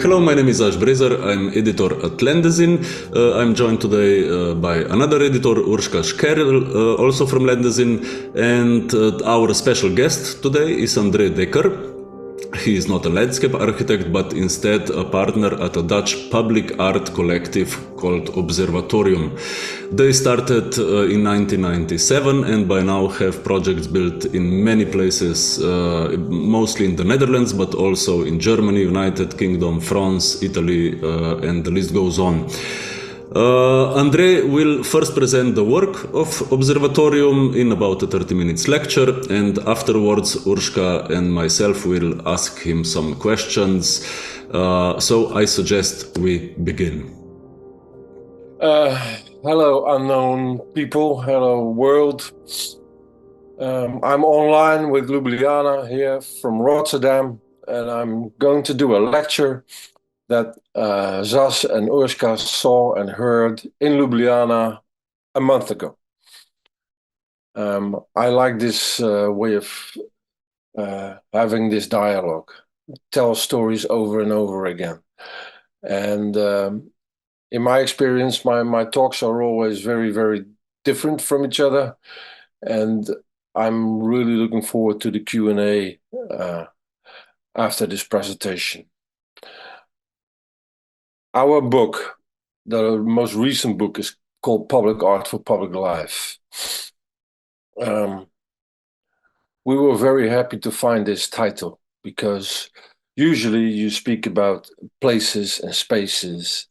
Hello, my name is Ash Brezer. I'm editor at Landezine. I'm joined today by another editor, Urška Škerl, also from Landezine, and our special guest today is Andre Dekker. He is not a landscape architect, but instead a partner at a Dutch public art collective called Observatorium. They started in 1997 and by now have projects built in many places, mostly in the Netherlands, but also in Germany, United Kingdom, France, Italy, and the list goes on. Andre will first present the work of Observatorium in about a 30 minutes lecture, and afterwards Urška and myself will ask him some questions. So I suggest we begin. Hello, unknown people. Hello, world. I'm online with Ljubljana here from Rotterdam, and I'm going to do a lecture that Zas and Urška saw and heard in Ljubljana a month ago. I like this way of having this dialogue, tell stories over and over again. And in my experience, my talks are always very, very different from each other. And I'm really looking forward to the Q&A after this presentation. Our book, the most recent book, is called Public Art for Public Life. We were very happy to find this title because usually you speak about places and spaces,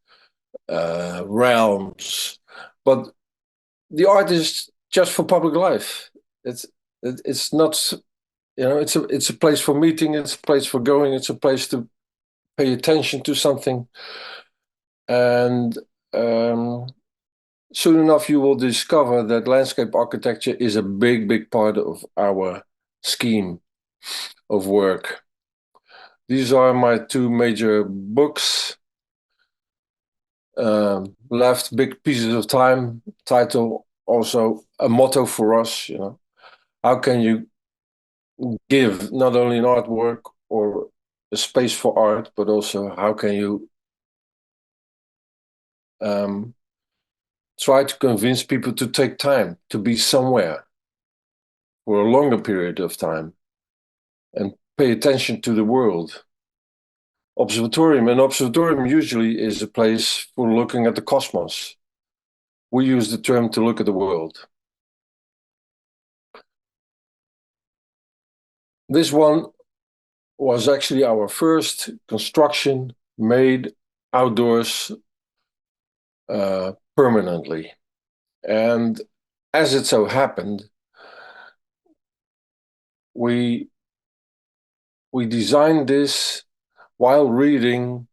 realms, but the art is just for public life. It's not, you know, it's a place for meeting, it's a place for going, it's a place to pay attention to something. And soon enough, you will discover that landscape architecture is a big, big part of our scheme of work. These are my two major books. Left, Big Pieces of Time, title, also a motto for us, you know. How can you give not only an artwork or a space for art, but also how can you try to convince people to take time to be somewhere for a longer period of time and pay attention to the world. Observatorium usually is a place for looking at the cosmos. We use the term to look at the world. This one was actually our first construction made outdoors permanently. And as it so happened, we designed this while reading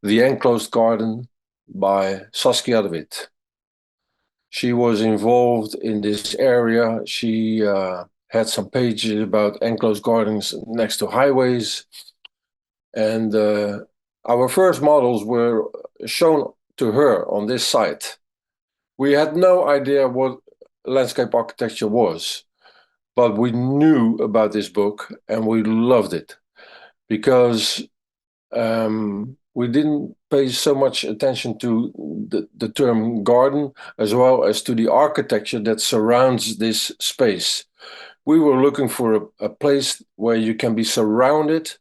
The Enclosed Garden by Saskia de Wit. She was involved in this area. She had some pages about enclosed gardens next to highways. And our first models were shown to her on this site. We had no idea what landscape architecture was, but we knew about this book and we loved it because we didn't pay so much attention to the term garden as well as to the architecture that surrounds this space. We were looking for a place where you can be surrounded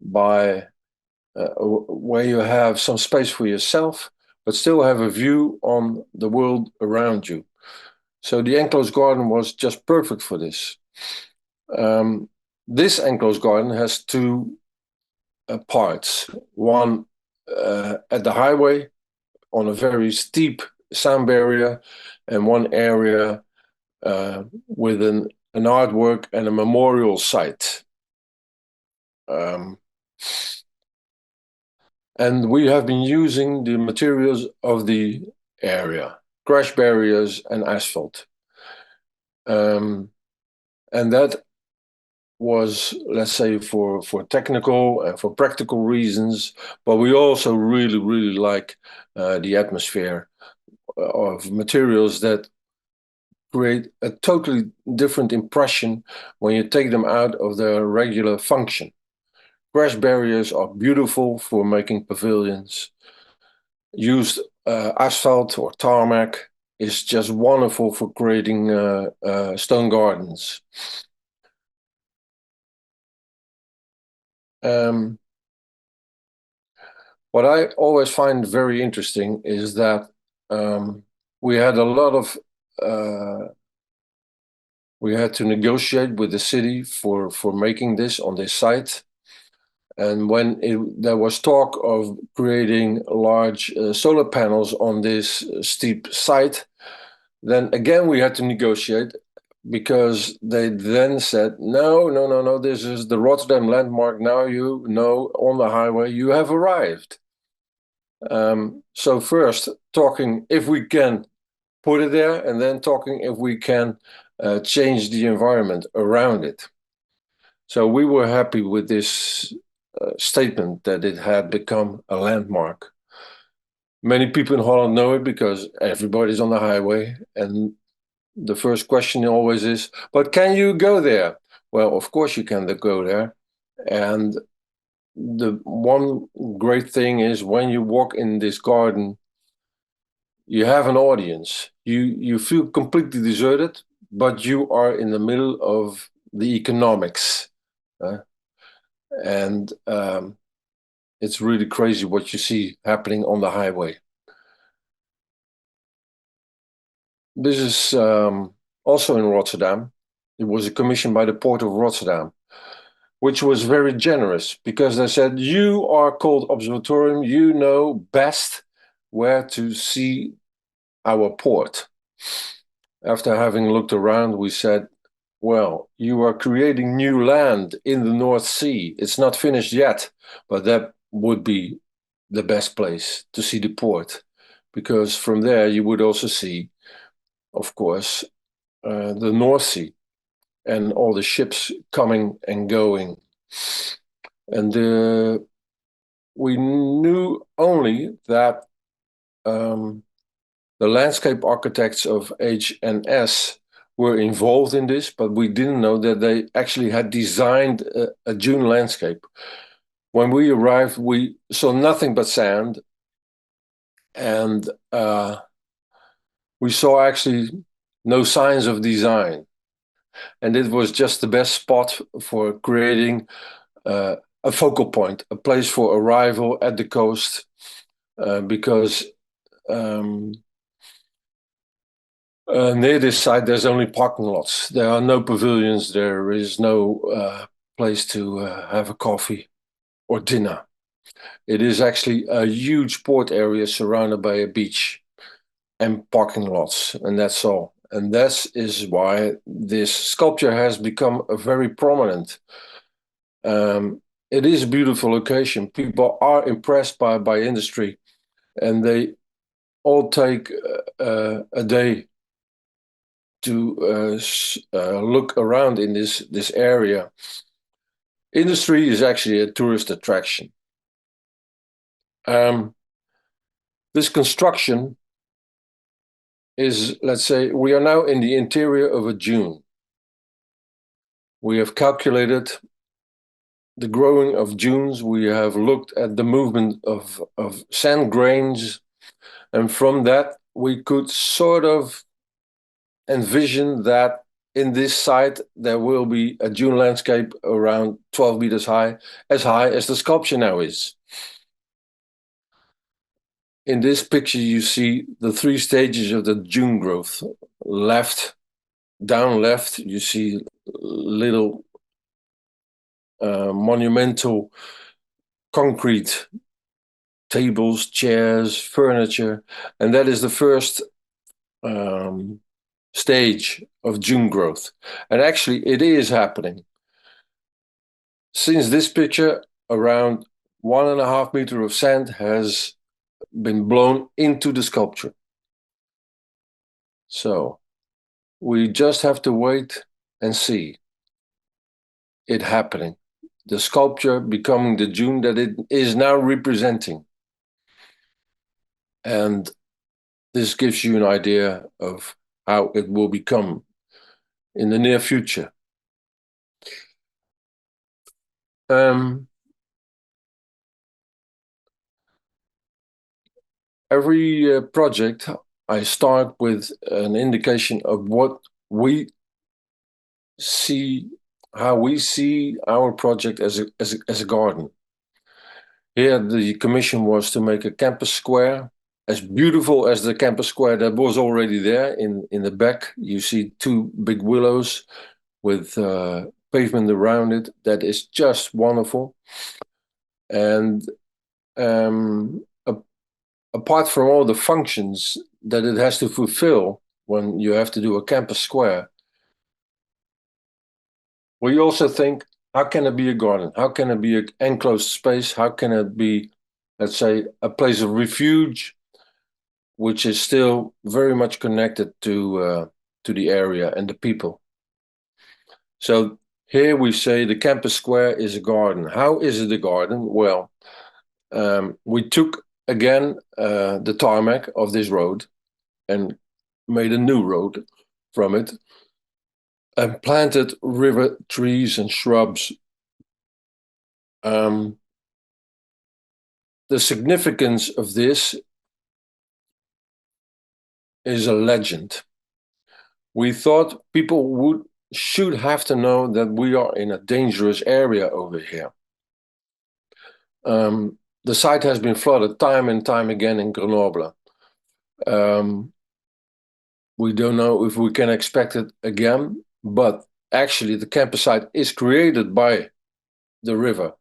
by where you have some space for yourself, but still have a view on the world around you. So the enclosed garden was just perfect for this. This enclosed garden has two parts. One at the highway on a very steep sound barrier, and one area with an artwork and a memorial site. And we have been using the materials of the area, crash barriers and asphalt. And that was, let's say, for technical and for practical reasons, but we also really, really like the atmosphere of materials that create a totally different impression when you take them out of their regular function. grass barriers are beautiful for making pavilions. Used asphalt or tarmac is just wonderful for creating stone gardens. What I always find very interesting is that we had a lot of we had to negotiate with the city for making this on this site. And when there was talk of creating large solar panels on this steep site, then again we had to negotiate, because they then said, no, this is the RDAM Landmark. Now you know on the highway you have arrived. So first talking if we can put it there, and then talking if we can change the environment around it. So we were happy with this statement that it had become a landmark. Many people in Holland know it because everybody's on the highway, and the first question always is, but can you go there? Well, of course you can go there. And the one great thing is when you walk in this garden, you have an audience. You feel completely deserted, but you are in the middle of the economics. And it's really crazy what you see happening on the highway. This is also in Rotterdam. It was a commission by the Port of Rotterdam, which was very generous, because they said, you are called Observatorium, you know best where to see our port. After having looked around, we said, well, you are creating new land in the North Sea. It's not finished yet, but that would be the best place to see the port, because from there you would also see, of course, the North Sea and all the ships coming and going. And we knew only that the landscape architects of H&S were involved in this, but we didn't know that they actually had designed a dune landscape. When we arrived, we saw nothing but sand, and we saw actually no signs of design. And it was just the best spot for creating a focal point, a place for arrival at the coast, because near this site there's only parking lots. There are no pavilions. There is no place to have a coffee or dinner. It is actually a huge port area surrounded by a beach and parking lots, and that's all. And that is why this sculpture has become a very prominent. It is a beautiful location. People are impressed by industry, and they all take a day to look around in this area. Industry is actually a tourist attraction. This construction is, let's say, we are now in the interior of a dune. We have calculated the growing of dunes. We have looked at the movement of sand grains, and from that we could sort of envision that in this site there will be a dune landscape around 12 meters high as the sculpture now is. In this picture you see the three stages of the dune growth. Down left you see little monumental concrete tables, chairs, furniture, and that is the first stage of dune growth. And actually it is happening. Since this picture, around 1.5 meters of sand has been blown into the sculpture. So we just have to wait and see it happening. The sculpture becoming the dune that it is now representing. And this gives you an idea of how it will become in the near future. every project, I start with an indication of what we see, how we see our project as a garden. Here, the commission was to make a campus square as beautiful as the campus square that was already there. In the back, you see two big willows with pavement around it. That is just wonderful. And apart from all the functions that it has to fulfill when you have to do a campus square, we also think, how can it be a garden? How can it be an enclosed space? How can it be, let's say, a place of refuge, which is still very much connected to the area and the people? So here we say the campus square is a garden. How is it a garden? Well, we took again the tarmac of this road and made a new road from it and planted river trees and shrubs. The significance of this is a legend. We thought people should have to know that we are in a dangerous area over here. The site has been flooded time and time again in Grenoble. We don't know if we can expect it again, but actually the campus site is created by the river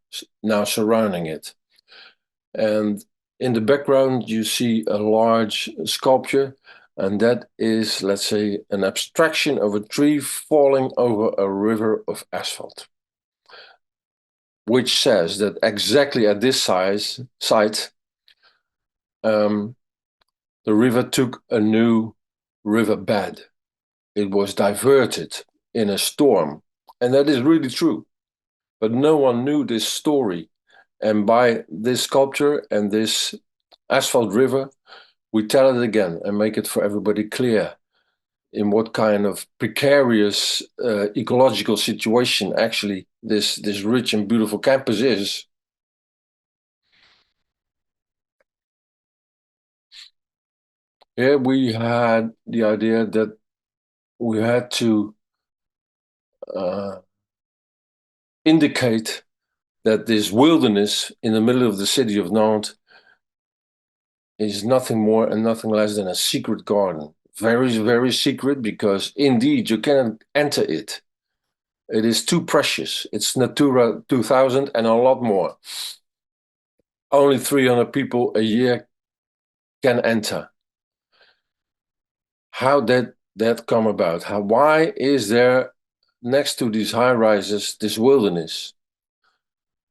now surrounding it. And in the background, you see a large sculpture, and that is, let's say, an abstraction of a tree falling over a river of asphalt, which says that exactly at this site, the river took a new riverbed. It was diverted in a storm, and that is really true. But no one knew this story. And by this sculpture and this asphalt river, we tell it again and make it for everybody clear in what kind of precarious ecological situation actually this rich and beautiful campus is. Here we had the idea that we had to indicate that this wilderness in the middle of the city of Nantes is nothing more and nothing less than a secret garden. Very, very secret, because indeed you cannot enter it. It is too precious. It's Natura 2000 and a lot more. Only 300 people a year can enter. How did that come about? Why is there, next to these high rises, this wilderness?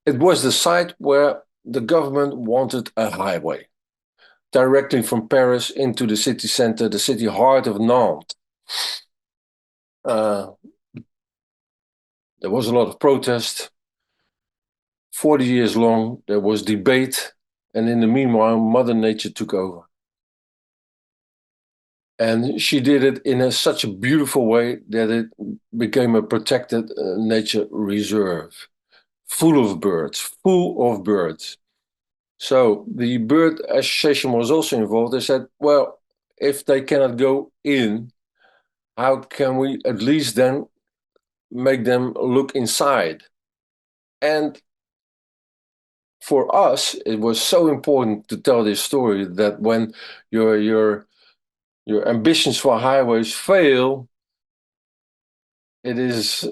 It was the site where the government wanted a highway directly from Paris into the city center, the city heart of Nantes. There was a lot of protest. 40 years long, there was debate. And in the meanwhile, Mother Nature took over. And she did it in such a beautiful way that it became a protected nature reserve, full of birds. So the bird association was also involved. They said, well, if they cannot go in, how can we at least then make them look inside? And for us, it was so important to tell this story that when your ambitions for highways fail, that's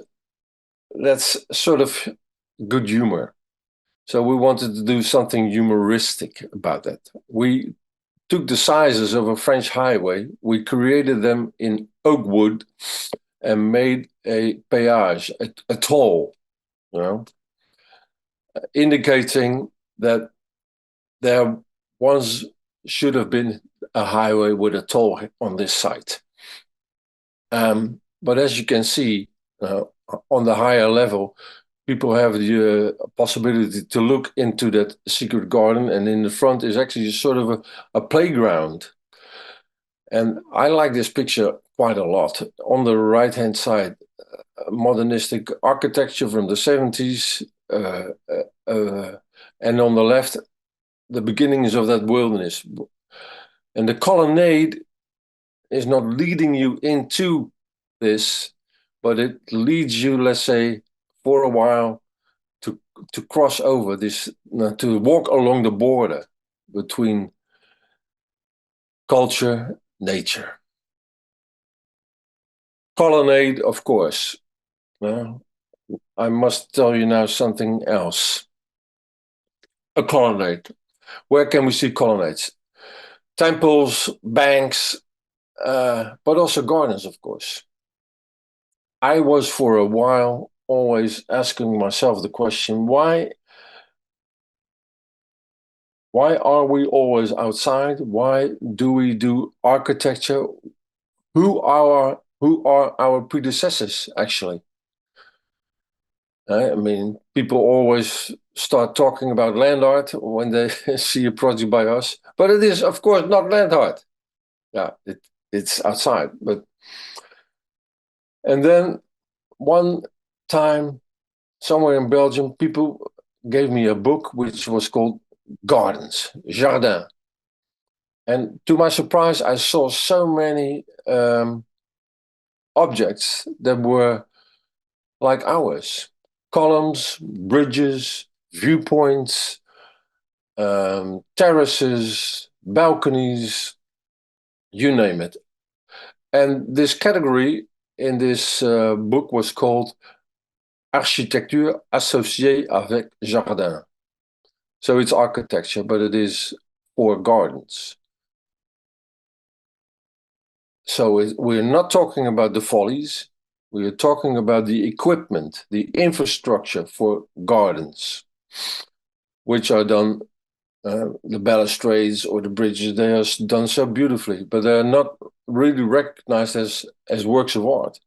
sort of good humor. So we wanted to do something humoristic about that. We took the sizes of a French highway, we created them in oak wood and made a péage, a toll, indicating that there once should have been a highway with a toll on this site. But as you can see, on the higher level, people have the possibility to look into that secret garden, and in the front is actually sort of a playground. And I like this picture quite a lot. On the right-hand side, modernistic architecture from the 70s, and on the left, the beginnings of that wilderness. And the colonnade is not leading you into this, but it leads you, let's say, for a while to cross over this, to walk along the border between culture, nature. Colonnade, of course. I must tell you now something else. A colonnade. Where can we see colonnades? Temples, banks, but also gardens, of course. I was for a while always asking myself the question, why are we always outside? Why do we do architecture? Who are our predecessors, actually? I mean, people always start talking about land art when they see a project by us, but it is, of course, not land art. Yeah, it's outside. And then one time, somewhere in Belgium, people gave me a book which was called Gardens, Jardin. And to my surprise, I saw so many objects that were like ours. Columns, bridges, viewpoints, terraces, balconies, you name it. And this category in this book was called Architecture associée avec jardin. So it's architecture, but it is for gardens. So we're not talking about the follies. We are talking about the equipment, the infrastructure for gardens, which are done, the balustrades or the bridges, they are done so beautifully, but they're not really recognized as works of art.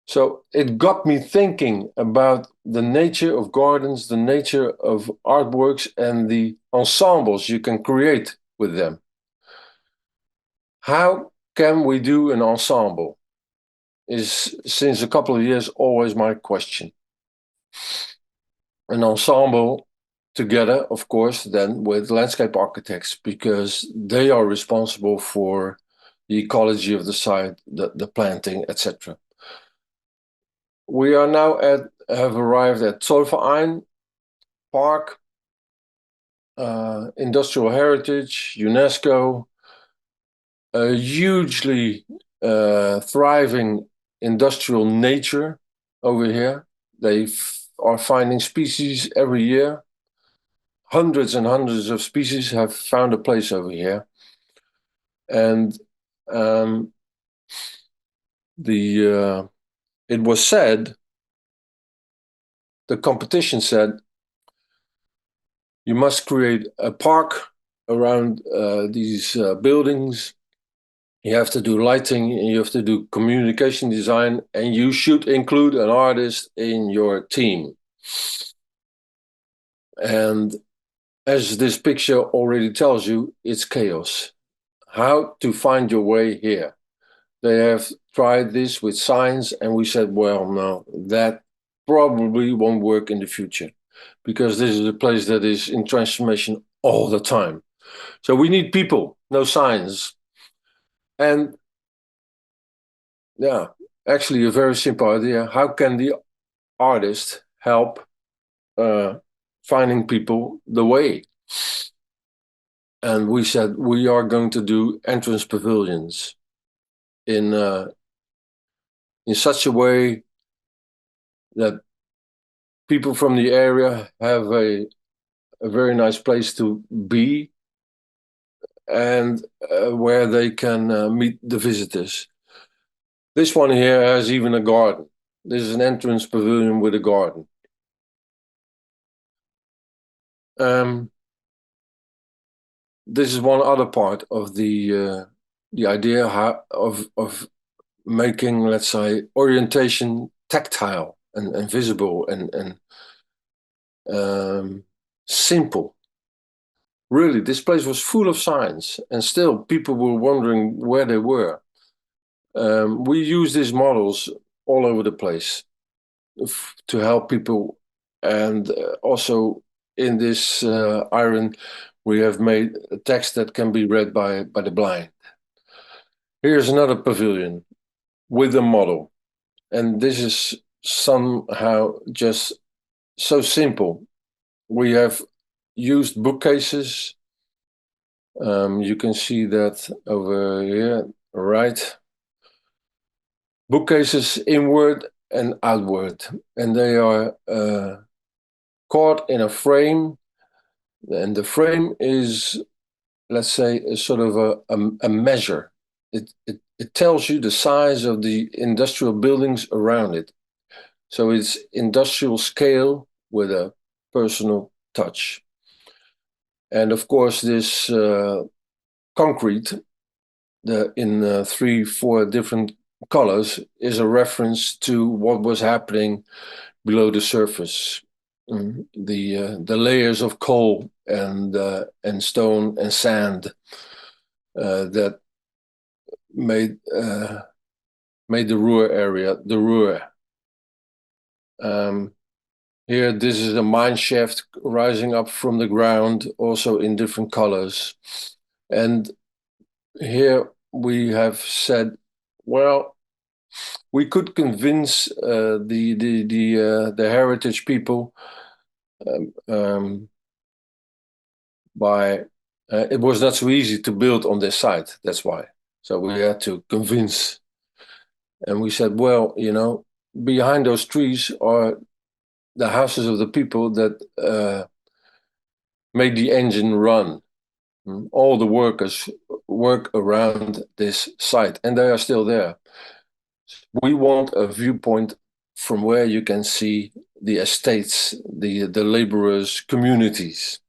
So it got me thinking about the nature of gardens, the nature of artworks, and the ensembles you can create with them. How can we do an ensemble? Is since a couple of years always my question. An ensemble together, of course, then with landscape architects, because they are responsible for the ecology of the site, the planting, etc. We are now have arrived at Zollverein Park, industrial heritage, UNESCO, a hugely thriving industrial nature over here. They are finding species every year. Hundreds and hundreds of species have found a place over here. And it was said, the competition said, you must create a park around these buildings. You have to do lighting, and you have to do communication design, and you should include an artist in your team. And as this picture already tells you, it's chaos. How to find your way here? They have tried this with science, and we said, well, no, that probably won't work in the future, because this is a place that is in transformation all the time. So we need people, no science. And yeah, actually a very simple idea. How can the artist help finding people the way? And we said we are going to do entrance pavilions in such a way that people from the area have a very nice place to be, and where they can meet the visitors. This one here has even a garden. This is an entrance pavilion with a garden. This is one other part of the idea of making, let's say, orientation tactile and visible and simple. Really, this place was full of signs, and still people were wondering where they were. We use these models all over the place to help people, and also in this iron, we have made a text that can be read by the blind. Here's another pavilion with a model. And this is somehow just so simple. We have used bookcases. You can see that over here, right? Bookcases inward and outward. And they are caught in a frame. And the frame is, let's say, a sort of a measure. It tells you the size of the industrial buildings around it. So it's industrial scale with a personal touch. And of course, this concrete in 3-4 different colors is a reference to what was happening below the surface. The layers of coal and stone and sand that made the Ruhr area the Ruhr. Here, this is a mine shaft rising up from the ground, also in different colors. And here we have said, well, we could convince the heritage people by it was not so easy to build on this site. That's why. So we had to convince, and we said, well, you know, behind those trees are the houses of the people that made the engine run. All the workers work around this site, and they are still there. We want a viewpoint from where you can see the estates, the laborers' communities.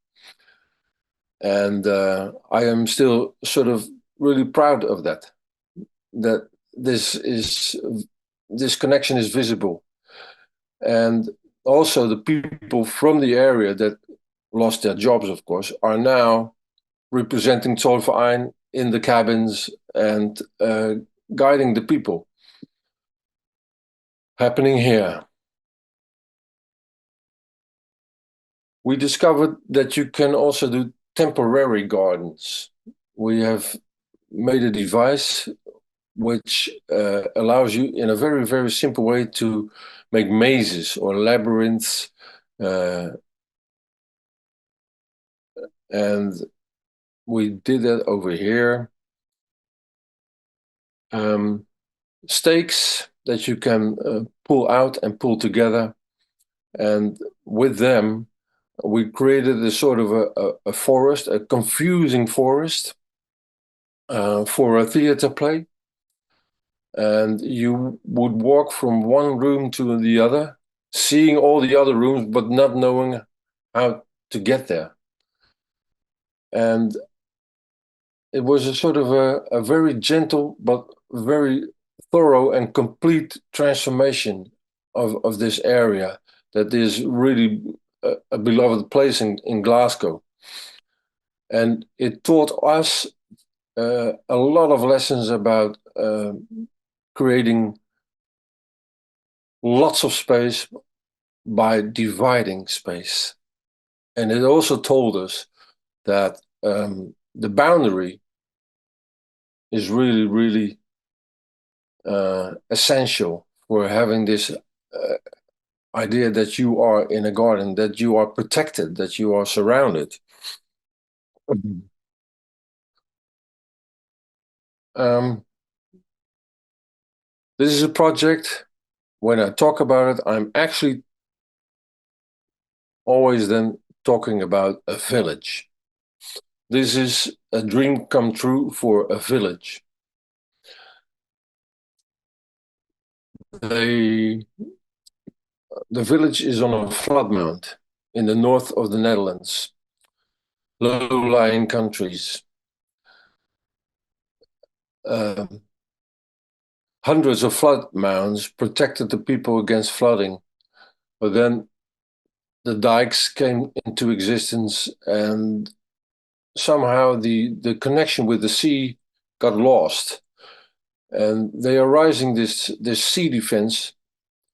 And I am still sort of really proud of that this connection is visible. And also the people from the area that lost their jobs, of course, are now representing Zollverein in the cabins and guiding the people. Happening here. We discovered that you can also do temporary gardens. We have made a device which allows you in a very, very simple way to make mazes or labyrinths. And we did that over here. Stakes that you can pull out and pull together. And with them, we created a sort of a forest, a confusing forest for a theater play. And you would walk from one room to the other, seeing all the other rooms, but not knowing how to get there. And it was a sort of a very gentle, but very thorough and complete transformation of this area that is really a beloved place in Glasgow. And it taught us a lot of lessons about creating lots of space by dividing space. And it also told us that the boundary is really, really essential for having this idea that you are in a garden, that you are protected, that you are surrounded. This is a project. When I talk about it, I'm actually always then talking about a village. This is a dream come true for a village. The village is on a flood mount in the north of the Netherlands, low-lying countries. Hundreds of flood mounds protected the people against flooding, but then the dikes came into existence, and somehow the connection with the sea got lost. And they are raising this sea defense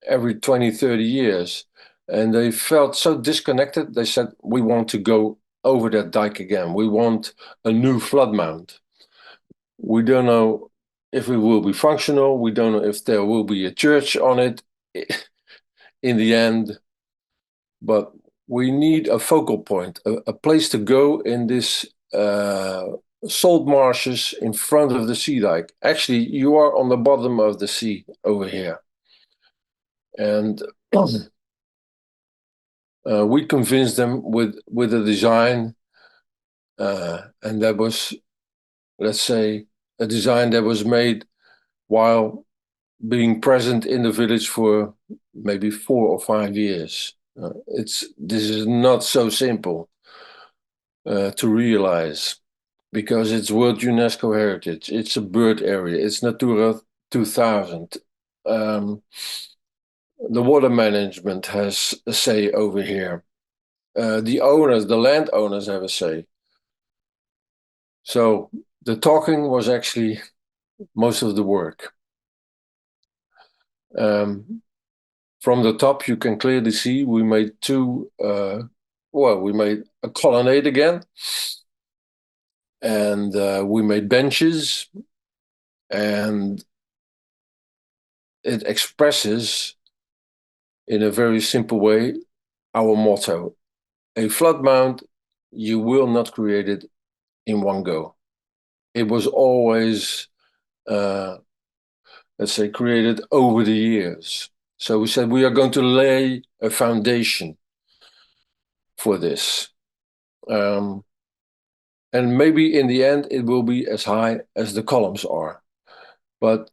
every 20, 30 years. And they felt so disconnected, they said, we want to go over that dike again. We want a new flood mount. We don't know if it will be functional. We don't know if there will be a church on it in the end. But we need a focal point, a place to go in this salt marshes in front of the sea dike. Actually, you are on the bottom of the sea over here. And we convinced them with a design, and that was, let's say, a design that was made while being present in the village for maybe 4 or 5 years. This is not so simple to realize, because it's World UNESCO Heritage. It's a bird area. It's Natura 2000. The water management has a say over here. The landowners have a say. So the talking was actually most of the work. From the top, you can clearly see we made we made a colonnade again, and we made benches, and it expresses in a very simple way our motto: a flood mount, you will not create it in one go. It was always, let's say, created over the years. So we said we are going to lay a foundation for this. And maybe in the end it will be as high as the columns are. But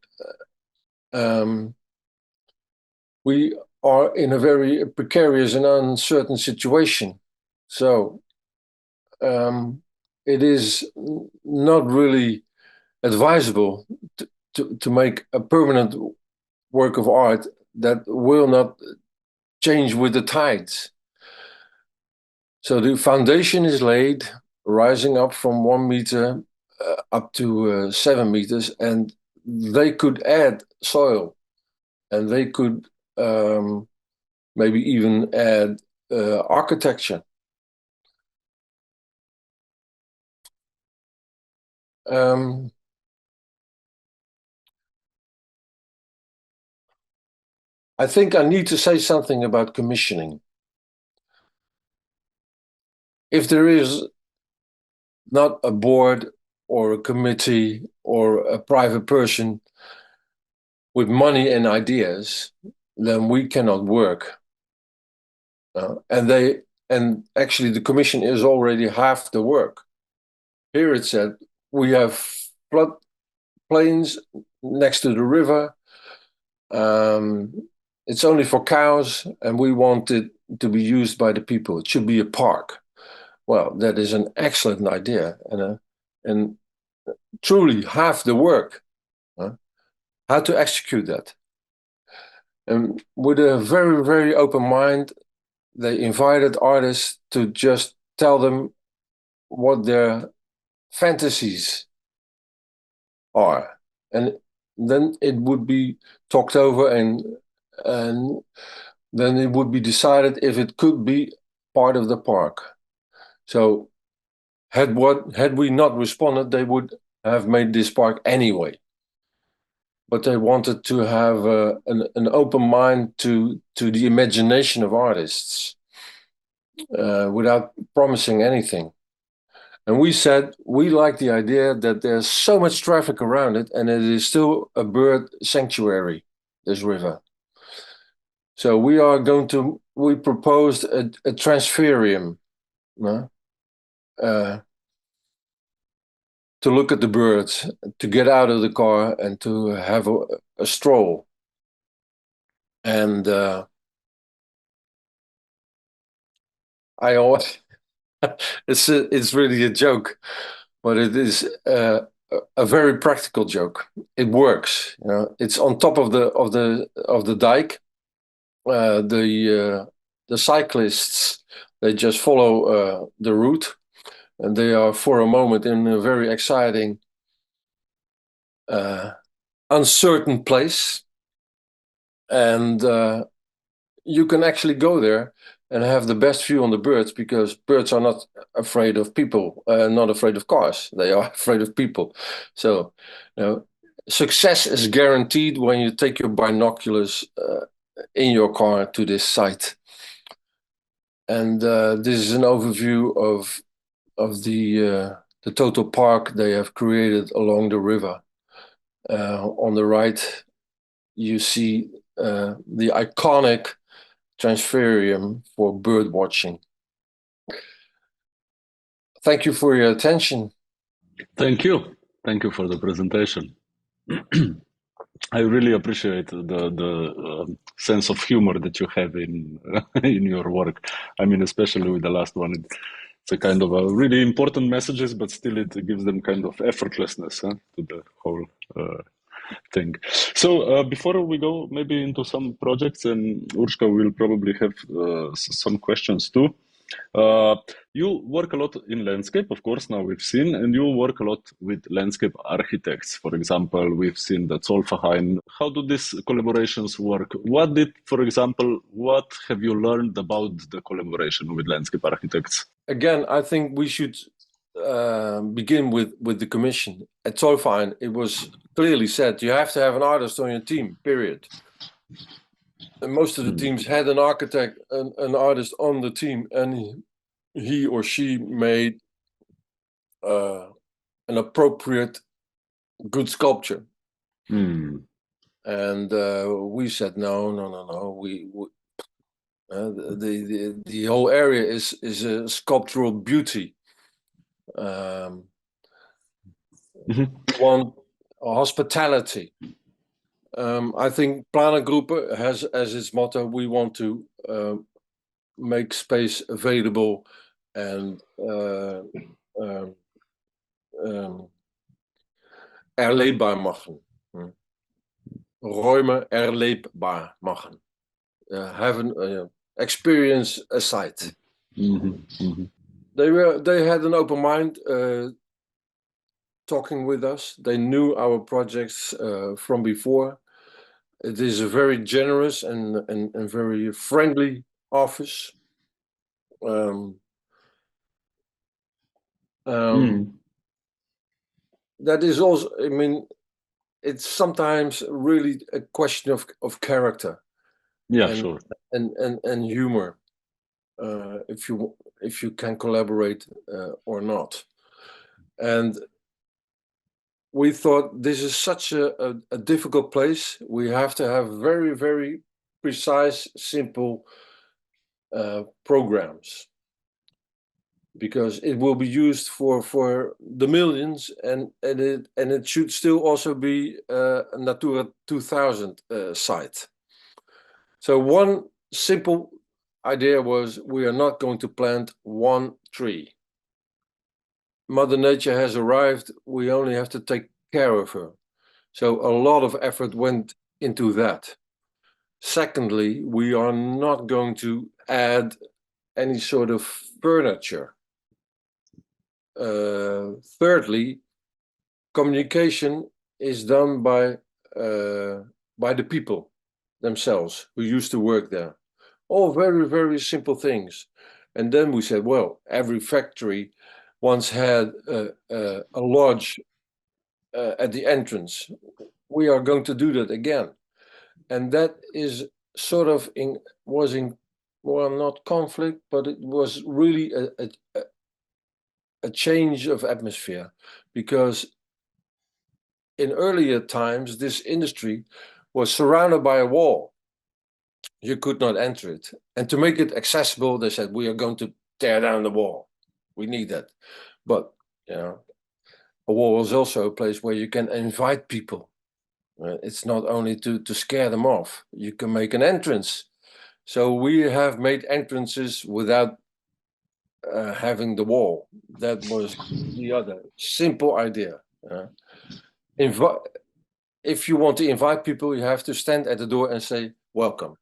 we are in a very precarious and uncertain situation. So it is not really advisable to make a permanent work of art that will not change with the tides. So the foundation is laid, rising up from 1 meter up to 7 meters, and they could add soil, and they could maybe even add architecture. I think I need to say something about commissioning. If there is not a board or a committee or a private person with money and ideas, then we cannot work. And actually the commission is already half the work. Here it said we have flood plains next to the river. It's only for cows, and we want it to be used by the people. It should be a park. Well, that is an excellent idea, and truly half the work. How to execute that? And with a very, very open mind, they invited artists to just tell them what their fantasies are, and then it would be talked over, and then it would be decided if it could be part of the park. So had we not responded, they would have made this park anyway. But they wanted to have an open mind to the imagination of artists without promising anything. And we said we like the idea that there's so much traffic around it, and it is still a bird sanctuary, this river. So we proposed a transferium, to look at the birds, to get out of the car and to have a stroll. And I always, it's really a joke, but it is a very practical joke. It works. It's on top of the dike. The cyclists, they just follow the route, and they are for a moment in a very exciting, uncertain place. And you can actually go there and have the best view on the birds, because birds are not afraid of people, not afraid of cars. They are afraid of people. So, you know, success is guaranteed when you take your binoculars in your car to this site. And this is an overview of the total park they have created along the river. On the right, you see the iconic transferium for bird watching. Thank you for your attention. Thank you. Thank you for the presentation. I really appreciate the sense of humor that you have in in your work. I mean, especially with the last one, it's a kind of a really important messages, but still it gives them kind of effortlessness to the whole thing. So before we go maybe into some projects, and Urshka will probably have some questions too. You work a lot in landscape, of course, now we've seen, and you work a lot with landscape architects. For example, we've seen that Zollverein. How do these collaborations work? What did, for example, what have you learned about the collaboration with landscape architects? Again, I think we should begin with the commission. At Zollverein, it was clearly said you have to have an artist on your team, period. And most of the teams had an architect, an artist on the team, and he or she made an appropriate, good sculpture. And we said no. The whole area is a sculptural beauty. We want hospitality. I think Planengruppe has as its motto, we want to make space available and erlebbar machen. Räume erlebbar machen. Have an experience a site. They had an open mind talking with us. They knew our projects from before. It is a very generous and very friendly office. That is also, I mean, it's sometimes really a question of character. Yeah, sure. And humor, if you can collaborate or not. And we thought this is such a difficult place. We have to have very, very precise, simple programs, because it will be used for the millions, and it should still also be a Natura 2000 site. So one simple idea was, we are not going to plant one tree. Mother Nature has arrived, we only have to take care of her. So a lot of effort went into that. Secondly, we are not going to add any sort of furniture. Thirdly, communication is done by the people themselves who used to work there. All very, very simple things. And then we said, well, every factory once had a lodge at the entrance. We are going to do that again. And that is sort of well, not conflict, but it was really a change of atmosphere, because in earlier times, this industry was surrounded by a wall. You could not enter it. And to make it accessible, they said, we are going to tear down the wall. We need that. But, you know, a wall is also a place where you can invite people. It's not only to scare them off. You can make an entrance. So we have made entrances without having the wall. That was the other simple idea. If you want to invite people, you have to stand at the door and say, welcome.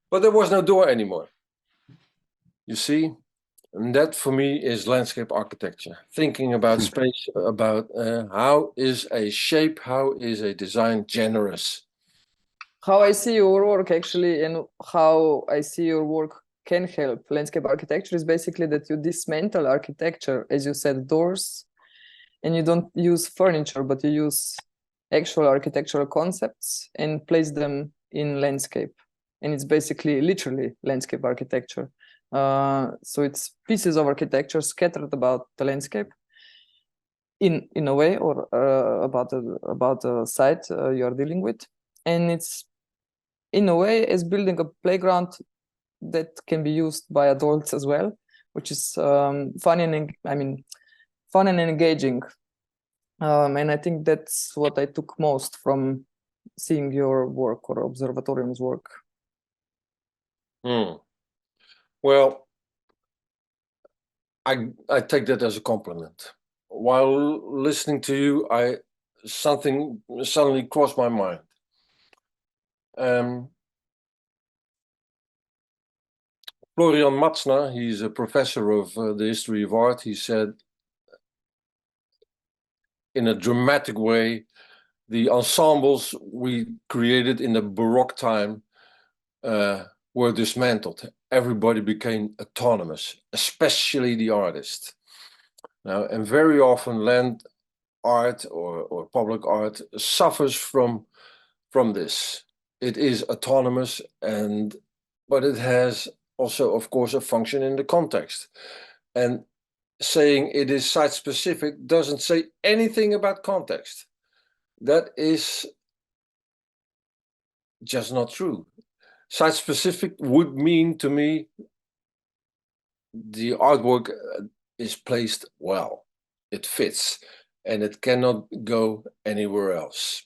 But there was no door anymore. You see? And that for me is landscape architecture. Thinking about space, about how is a shape, how is a design generous. How I see your work actually, and how I see your work can help landscape architecture is basically that you dismantle architecture, as you said, doors, and you don't use furniture, but you use actual architectural concepts and place them in landscape. And it's basically literally landscape architecture. So it's pieces of architecture scattered about the landscape in a way, or about a site you are dealing with. And it's in a way as building a playground that can be used by adults as well, which is fun and engaging. And I think that's what I took most from seeing your work or Observatorium's work. Well, I take that as a compliment. While listening to you, something suddenly crossed my mind. Florian Matzner, he's a professor of the history of art. He said, in a dramatic way, the ensembles we created in the Baroque time were dismantled. Everybody became autonomous, especially the artist. Now, and very often land art or public art suffers from this. It is autonomous, but it has also, of course, a function in the context. And saying it is site-specific doesn't say anything about context. That is just not true. Site-specific would mean to me the artwork is placed well. It fits, and it cannot go anywhere else.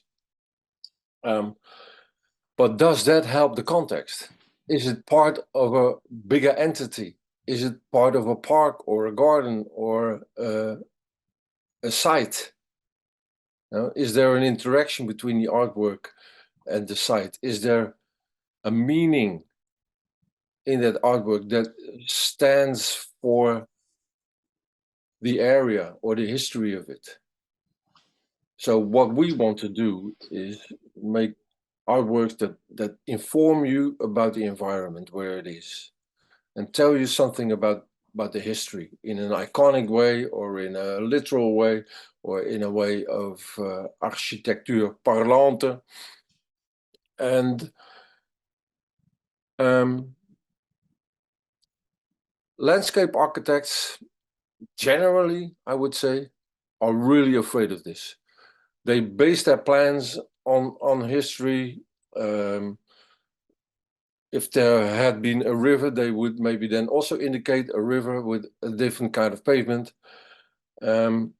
But does that help the context? Is it part of a bigger entity? Is it part of a park or a garden or a site? Is there an interaction between the artwork and the site? Is there a meaning in that artwork that stands for the area or the history of it? So what we want to do is make artworks that inform you about the environment where it is and tell you something about the history in an iconic way or in a literal way or in a way of architectuur parlante. And landscape architects generally, I would say, are really afraid of this. They base their plans on history. If there had been a river, they would maybe then also indicate a river with a different kind of pavement. But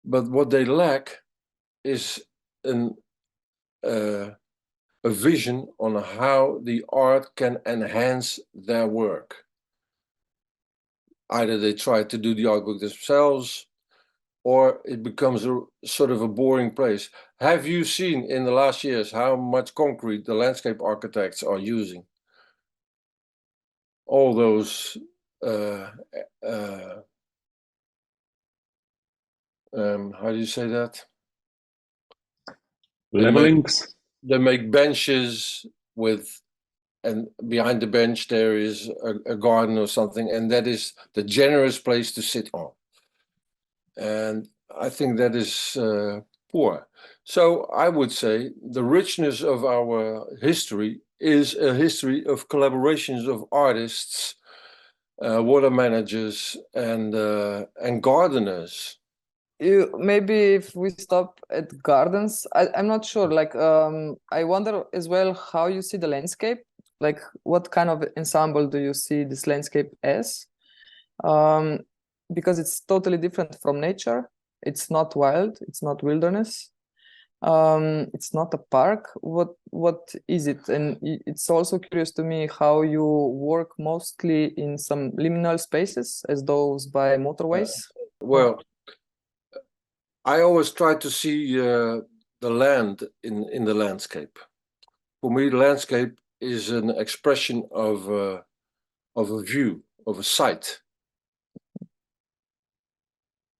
what they lack is a vision on how the art can enhance their work. Either they try to do the artwork themselves, or it becomes a sort of a boring place. Have you seen in the last years how much concrete the landscape architects are using? All those how do you say that? Levelings? They make benches with, and behind the bench there is a garden or something, and that is the generous place to sit on. And I think that is poor. So I would say the richness of our history is a history of collaborations of artists, water managers, and gardeners. Maybe if we stop at gardens, I'm not sure. Like, I wonder as well how you see the landscape. Like, what kind of ensemble do you see this landscape as? Because it's totally different from nature. It's not wild. It's not wilderness. It's not a park. What is it? And it's also curious to me how you work mostly in some liminal spaces, as those by motorways. Well, I always try to see the land in the landscape. For me, the landscape is an expression of a view, of a sight.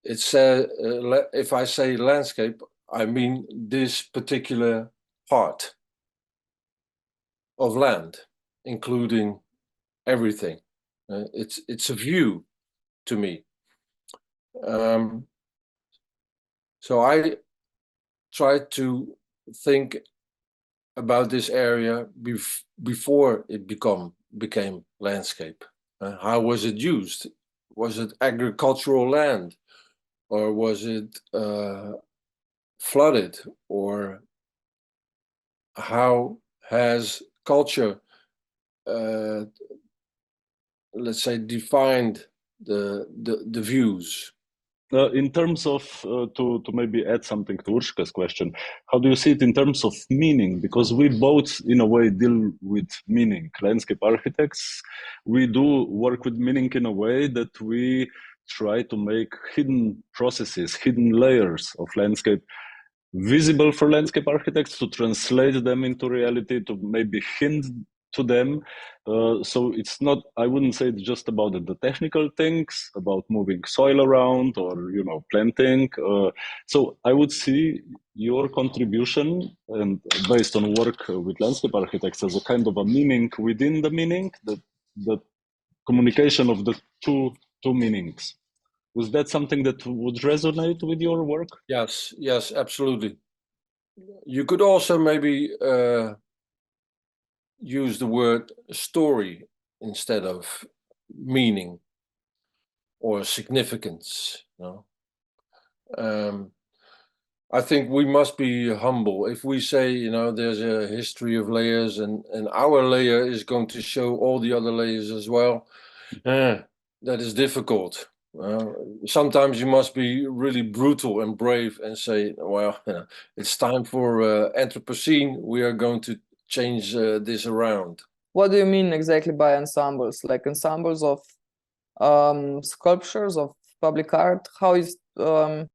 It's if I say landscape, I mean this particular part. of land, including everything. It's a view to me. So I tried to think about this area before it became landscape. How was it used? Was it agricultural land, or was it flooded? Or how has culture, let's say, defined the views? In terms of, to maybe add something to Urshka's question, how do you see it in terms of meaning? Because we both, in a way, deal with meaning. Landscape architects, we do work with meaning in a way that we try to make hidden processes, hidden layers of landscape visible for landscape architects, to translate them into reality, to maybe hint to them. So it's not, I wouldn't say it's just about the technical things, about moving soil around or, you know, planting. So I would see your contribution, and based on work with landscape architects, as a kind of a meaning within the meaning, the communication of the two meanings. Was that something that would resonate with your work? Yes, yes, absolutely. You could also maybe use the word story instead of meaning or significance. You know? I think we must be humble. If we say, you know, there's a history of layers and our layer is going to show all the other layers as well, that is difficult. Sometimes you must be really brutal and brave and say, well, you know, it's time for Anthropocene. We are going to change this around. What do you mean exactly by ensembles? Like ensembles of sculptures, of public art? How is a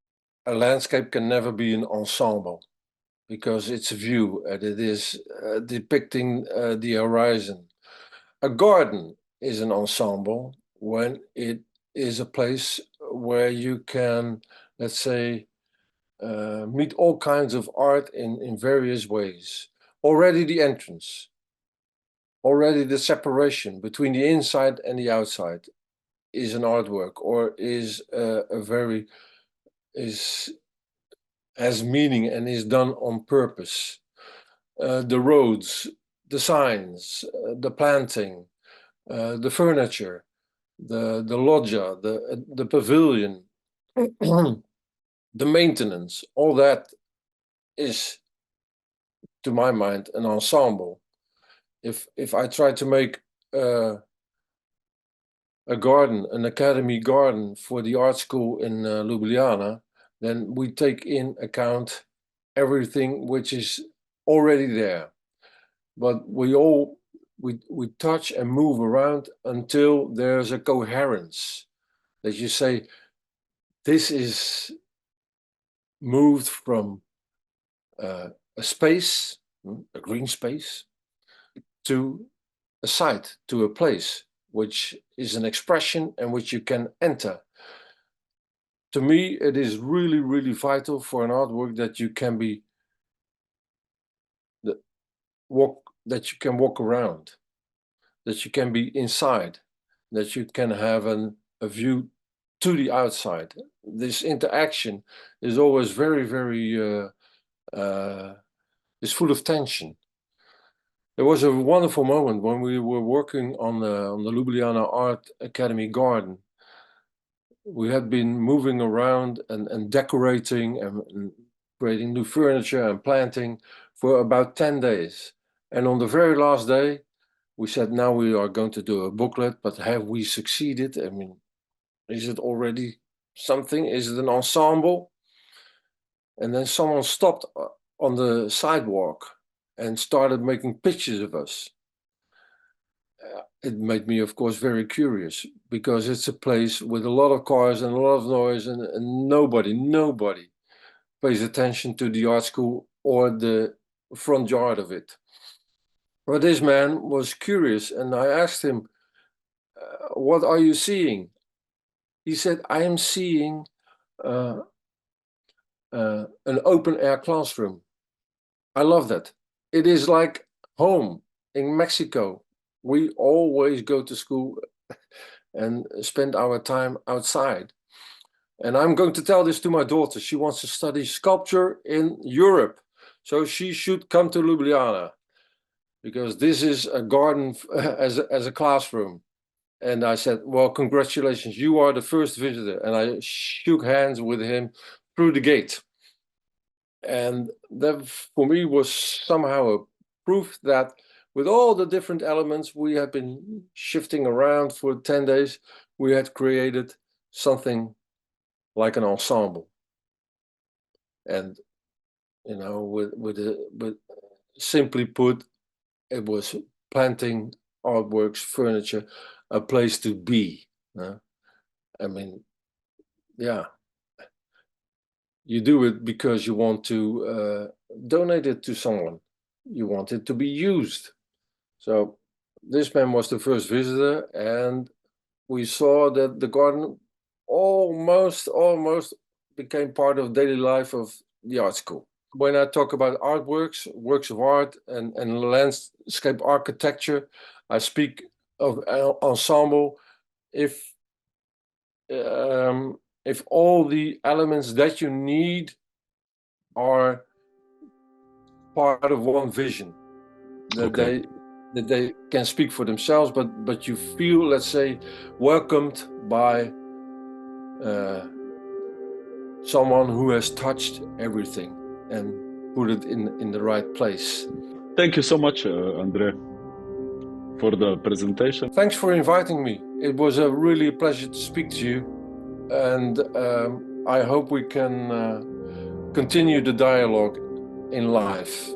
landscape can never be an ensemble because it's a view and it is depicting the horizon. A garden is an ensemble when it is a place where you can, let's say, meet all kinds of art in various ways. Already the entrance, already the separation between the inside and the outside is an artwork, or is has meaning and is done on purpose. The roads, the signs, the planting, the furniture, the loggia, the pavilion, the maintenance, all that is, to my mind, an ensemble. If I try to make a garden, an academy garden for the art school in Ljubljana, then we take in account everything which is already there. But we touch and move around until there's a coherence that you say, this is moved from a space, a green space, to a site, to a place, which is an expression and which you can enter. To me, it is really, really vital for an artwork that you can be that you can walk around, that you can be inside, that you can have a view to the outside. This interaction is always very, very is full of tension. There was a wonderful moment when we were working on the Ljubljana Art Academy garden. We had been moving around and decorating and creating new furniture and planting for about 10 days. And on the very last day, we said, now we are going to do a booklet, but have we succeeded? I mean, is it already something? Is it an ensemble? And then someone stopped on the sidewalk and started making pictures of us. It made me, of course, very curious, because it's a place with a lot of cars and a lot of noise, and nobody pays attention to the art school or the front yard of it. But this man was curious, and I asked him, what are you seeing? He said, I am seeing an open air classroom. I love that. It is like home. in Mexico, we always go to school and spend our time outside. And I'm going to tell this to my daughter. She wants to study sculpture in Europe. So she should come to Ljubljana, because this is a garden as a classroom. And I said, well, congratulations, you are the first visitor. And I shook hands with him through the gate. And that for me was somehow a proof that with all the different elements we had been shifting around for 10 days, we had created something like an ensemble. And, you know, with simply put, it was planting, artworks, furniture, a place to be. I mean, yeah. You do it because you want to donate it to someone. You want it to be used. So this man was the first visitor, and we saw that the garden almost became part of daily life of the art school. When I talk about artworks, works of art, and landscape architecture, I speak of ensemble. If all the elements that you need are part of one vision, that they can speak for themselves, but you feel, let's say, welcomed by someone who has touched everything and put it in the right place. Thank you so much, Andre, for the presentation. Thanks for inviting me. It was a really pleasure to speak to you, and I hope we can continue the dialogue in life.